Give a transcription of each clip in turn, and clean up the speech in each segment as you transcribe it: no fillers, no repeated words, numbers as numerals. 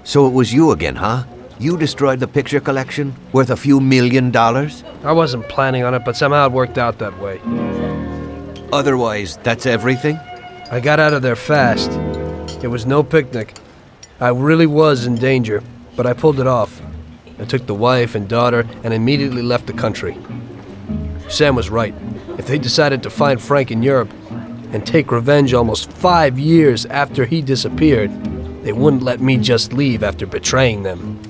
So it was you again, huh? You destroyed the picture collection, worth a few $1 million? I wasn't planning on it, but somehow it worked out that way. Otherwise, that's everything? I got out of there fast. It was no picnic. I really was in danger, but I pulled it off. I took the wife and daughter and immediately left the country. Sam was right. If they decided to find Frank in Europe and take revenge almost 5 years after he disappeared, they wouldn't let me just leave after betraying them.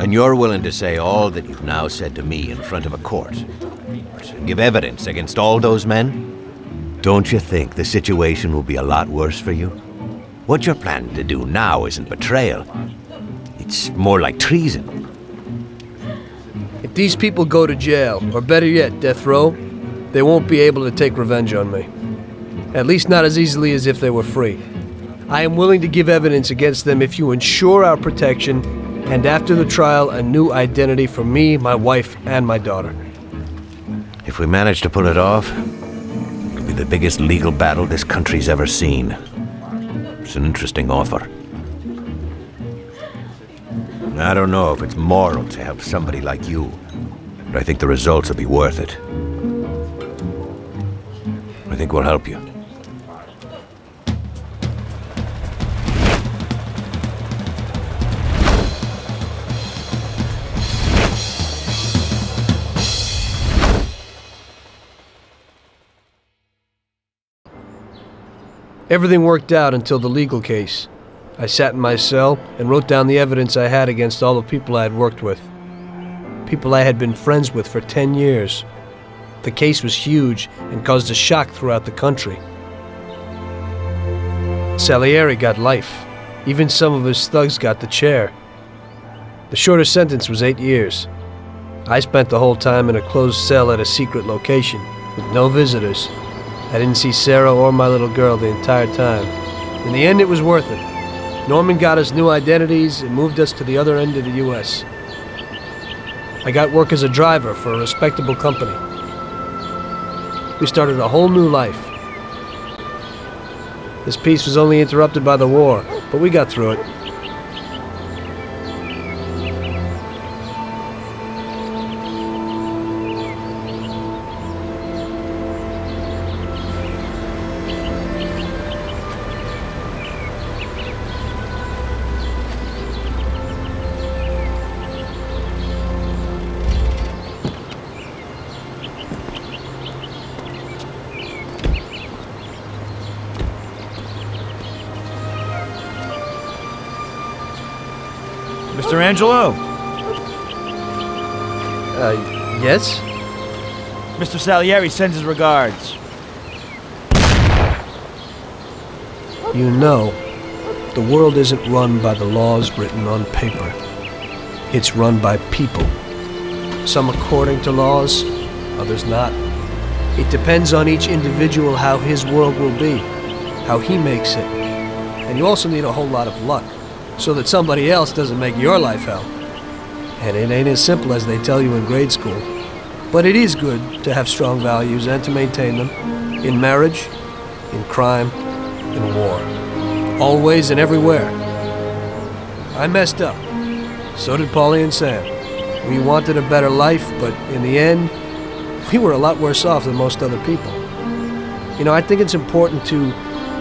And you're willing to say all that you've now said to me in front of a court? To give evidence against all those men? Don't you think the situation will be a lot worse for you? What you're planning to do now isn't betrayal. It's more like treason. If these people go to jail, or better yet, death row, they won't be able to take revenge on me. At least not as easily as if they were free. I am willing to give evidence against them if you ensure our protection, and after the trial, a new identity for me, my wife, and my daughter. If we manage to pull it off, it'll be the biggest legal battle this country's ever seen. It's an interesting offer. I don't know if it's moral to help somebody like you, but I think the results will be worth it. I think we'll help you. Everything worked out until the legal case. I sat in my cell and wrote down the evidence I had against all the people I had worked with. People I had been friends with for 10 years. The case was huge and caused a shock throughout the country. Salieri got life. Even some of his thugs got the chair. The shortest sentence was 8 years. I spent the whole time in a closed cell at a secret location, with no visitors. I didn't see Sarah or my little girl the entire time. In the end, it was worth it. Norman got us new identities and moved us to the other end of the U.S. I got work as a driver for a respectable company. We started a whole new life. This peace was only interrupted by the war, but we got through it. Mr. Angelo? Yes? Mr. Salieri sends his regards. You know, the world isn't run by the laws written on paper. It's run by people. Some according to laws, others not. It depends on each individual how his world will be, how he makes it. And you also need a whole lot of luck, so that somebody else doesn't make your life hell. And it ain't as simple as they tell you in grade school. But it is good to have strong values and to maintain them. In marriage, in crime, in war. Always and everywhere. I messed up. So did Paulie and Sam. We wanted a better life, but in the end, we were a lot worse off than most other people. You know, I think it's important to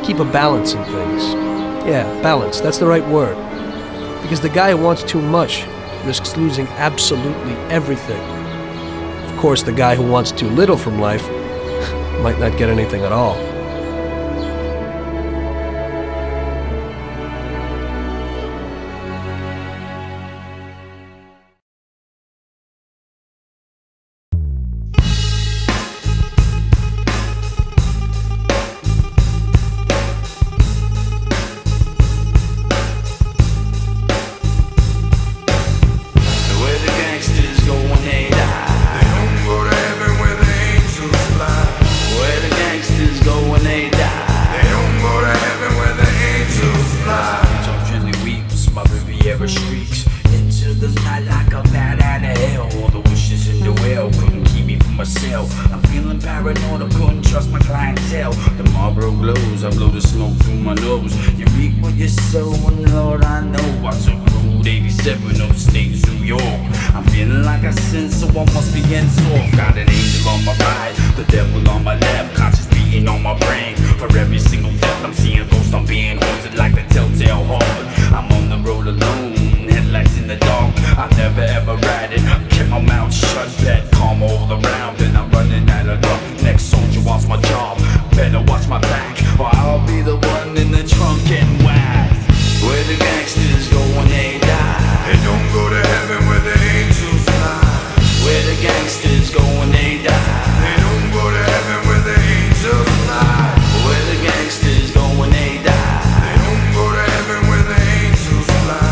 keep a balance in things. Yeah, balance, that's the right word. Because the guy who wants too much risks losing absolutely everything. Of course, the guy who wants too little from life might not get anything at all. Going trust my clientele. The Marlboro glows, I blow the smoke through my nose. You reap what you sow, and Lord, I know I took Route 87, upstate New York. I'm feeling like I sin, so I must be in store. Got an angel on my right, the devil on my left, conscious beating on my brain. For every single death I'm seeing ghosts, I'm being haunted like the telltale heart. I'm on the road alone, headlights in the dark. I never ever ride it, kept my mouth shut, bet calm all around, and I'm running out of luck. Next soldier wants my job, better watch my back, or I'll be the one in the trunk getting whacked. Where the gangsters go when they die, they don't go to heaven where the angels fly. Where the gangsters go when they die, they don't go to heaven where the angels fly. Where the gangsters go when they die, they don't go to heaven where the angels fly.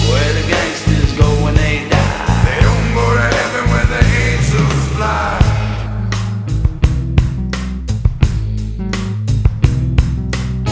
Where the gangsters go when they die, they don't go to heaven where the angels fly.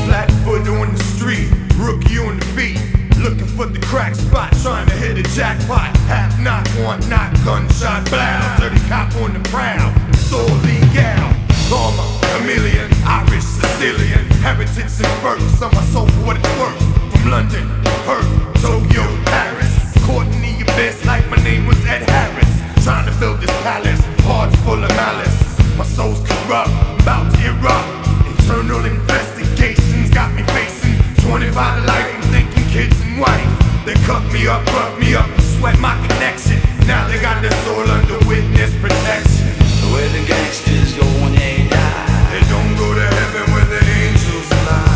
Flatfoot on the street, rookie on the beat, looking for the crack spot, trying to hit a jackpot. Half knock, one knock, gunshot, blow. Dirty cop on the prowl, it's all legal. Karma, chameleon, Irish, Sicilian, heritage and birth, on my soul for what it's worth. From London, Perth, Tokyo, Paris, caught in the abyss like my name was Ed Harris. Trying to build this palace, hearts full of malice. My soul's corrupt, about to erupt. Internal investigations got me facing 25 to life, I'm thinking kids and wife. They cut me up, rough me up, sweat my connection. Now they got their soul under witness protection. Where the gangsters go when they die, they don't go to heaven where the angels fly.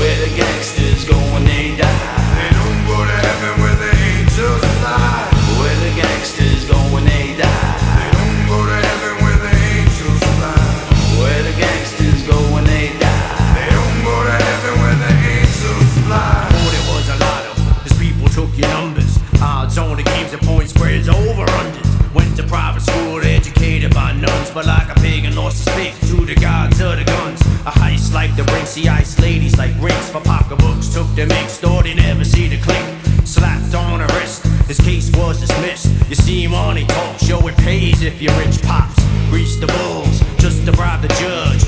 Where the gangsters go when they die, they don't go to heaven where the angels fly. Where the gangsters go when they die, they don't go to heaven where the angels fly. Where the gangsters go when they die, they don't go to heaven where the angels fly. Before there was a lotto, as people took your numbers, odds on the games and point spreads over unders. Went to private school, educated by nuns, but like a pagan lost his faith to the gods of the guns. A heist like the Brinksy ice ladies like rings for pocketbooks, took the mix, thought they never see the click. Slapped on a wrist, his case was dismissed. You see him on a talk show, it pays if you're rich pops. Grease the bulls, just to bribe the judge.